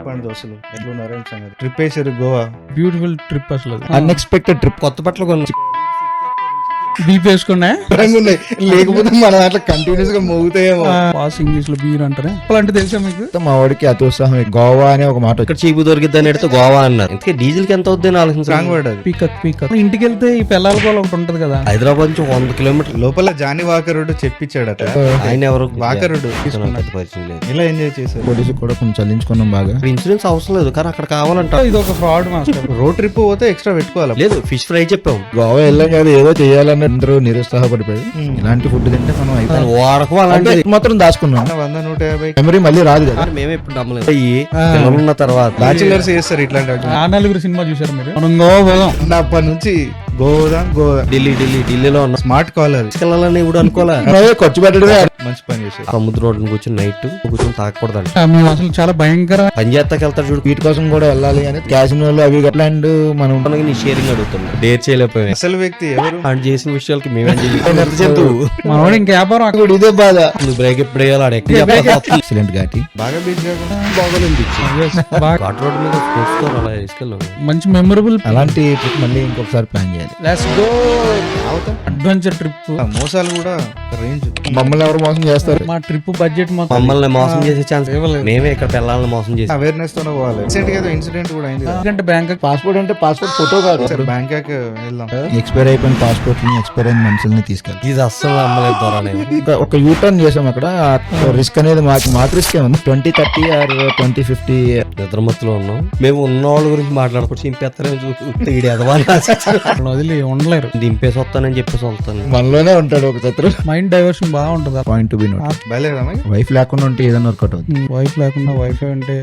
చెప్పండి దోస్తులు ఎట్లున్నారు ఏం సంగతి? ట్రిప్ వేసారు గోవా, బ్యూటిఫుల్ ట్రిప్ అసలు. Unexpected trip. కొత్త బట్టలు కొన్న బీప్ వేసుకున్నా లేకపోతే మన దాంట్లో కంటిన్యూస్ గా మోగుతాయేమో. పాస్ ఇంగ్లీష్ లో బీర్ అంటారే అలాంటి తెలుసా మీకు? మా వాడికి అతి ఉత్సాహం. గోవా అనే ఒక మాట ఇక్కడ చీపు దొరికిద్దని అడిగితే గోవా అన్నారు. ఇంతకీ డీజిల్ కి ఎంత అవుద్ది అని ఆలోచించాను. రాంగ్ వర్డ్ అది. పీకక్ ఇంటికి వెళ్తే ఈ పిల్లల కూడా ఒకటి ఉంటది కదా, హైదరాబాద్ నుంచి 100 కిలోమీటర్లు. లోపల జానీ వాకరుడు చెప్పించాడట. ఆయన ఎవరు వాకరుడు పెద్ద పరిచయం లేదు. ఇలా ఎంజాయ్ చేశారు. పోలీసు కూడా కొంచెం చల్లించుకున్నాం బాగా. ఇక్కడ ఇన్సూరెన్స్ అవసరం లేదు కానీ అక్కడ కావాలంట. ఇది ఒక ఫ్రాడ్ మాస్టర్. రోడ్ ట్రిప్ పోతే ఎక్స్ట్రా పెట్టుకోవాలి. లేదు ఫిష్ ఫ్రై చెప్పాము. గోవా వెళ్ళాం కదా ఏదో చేయాలని అందరూ నిరుత్సాహపడిపోయి ఇలాంటి ఫుడ్ తింటే మనం అయితే వారకు అలాంటి మాత్రం దాచుకున్నాం. 100-150 మెమరీ మళ్ళీ రాదు కదా. మేమే ఇప్పుడు నమ్మలేదు. అయ్యి పిల్లలున్న తర్వాత బ్యాచులర్స్ చేస్తారు ఇట్లాంటి. ఆ నలుగురు సినిమా చూసారు మీరు? మనం గోవా పోదాం అప్పటి నుంచి గోదా ఢిల్లీలో ఉన్న స్మార్ట్ కాలర్ తీసుకెళ్ళాలని ఇప్పుడు అనుకోలే. అదే ఖర్చు పెట్టడమే. మంచి పని చేశారు. సముద్ర రోడ్డు కూర్చొని నైట్ కూర్చొని తాకూడదంట. మేము అసలు చాలా భయంకర పని చేస్తాకి వెళ్తారు చూడు. వీటి కోసం కూడా వెళ్ళాలి అని క్యాసినోలు అవి గట్లా అండ్ మనం మనకి నీ షేరింగ్ అడుగుతున్నా. డేర్ చేయలేకపోయాం. అసలు వ్యక్తి ఎవరు? ఆయన చేసిన విషయాలకి మేమేం జంతువు. మనోడు ఇంక వ్యాపారం కూడా ఇదే బాధ. నువ్వు బ్రేక్ ఎప్పుడు వేయాలి ఆడ ఎక్కడ ఎక్సలెంట్ ఘాటి. బాగా బీచ్ కాకుండా ఘాట్ రోడ్ మీద చూసుకోవాలి అలా తీసుకెళ్ళాం. మంచి మెమరబుల్. అలాంటి ట్రిప్ మళ్ళీ ఇంకొకసారి ప్లాన్ చేయాలి. Let's go adventure trip. మోసాలు కూడా రేంజ్. మమ్మల్ని ఎవరు మోసం చేస్తారు? మా ట్రిప్ బడ్జెట్ మమ్మల్ని మోసం చేసే ఛాన్స్ మేమే ఇక్కడ పిల్లల్ని మోసం చేసి అవేర్నెస్ తోనే పోవాలి. రీసెంట్ గా ఇన్సిడెంట్ కూడా అయింది. ఎందుకంటే బ్యాంకాక్ పాస్పోర్ట్ అంటే పాస్పోర్ట్ ఫోటో కాదు. సరే బ్యాంకాక్ వెళ్దాం. ఎక్స్పైర్ అయిపోయిన పాస్పోర్ట్ ని ఎక్స్పైర్ అయిన మనుషుల్ని తీసుకెళ్ళి ఇది అస్సలు అమ్మలేదు ద్వారా ఒక యూటర్న్ చేసాం అక్కడ. రిస్క్ అనేది మాకు రిస్క్ ఉంది. 2030 ఆర్ 2050 నిద్రమత్తులో ఉన్నాం. మేము ఉన్న వాళ్ళ గురించి మాట్లాడుకోవచ్చు. చింపేస్తారని చూస్తే వదిలి ఉండలేరు. దింపేసి వస్తానని చెప్పేసి వస్తాను. మనలోనే ఉంటాడు ఒక శత్రు. మైండ్ డైవర్షన్ బాగుంటుంది. Point to be note. బయలుదేరదామా? వైఫ్ లేకుండా ఉంటే ఏదైనా వర్కౌట్ అవుతుంది. వైఫ్ లేకుండా వైఫ్ అంటే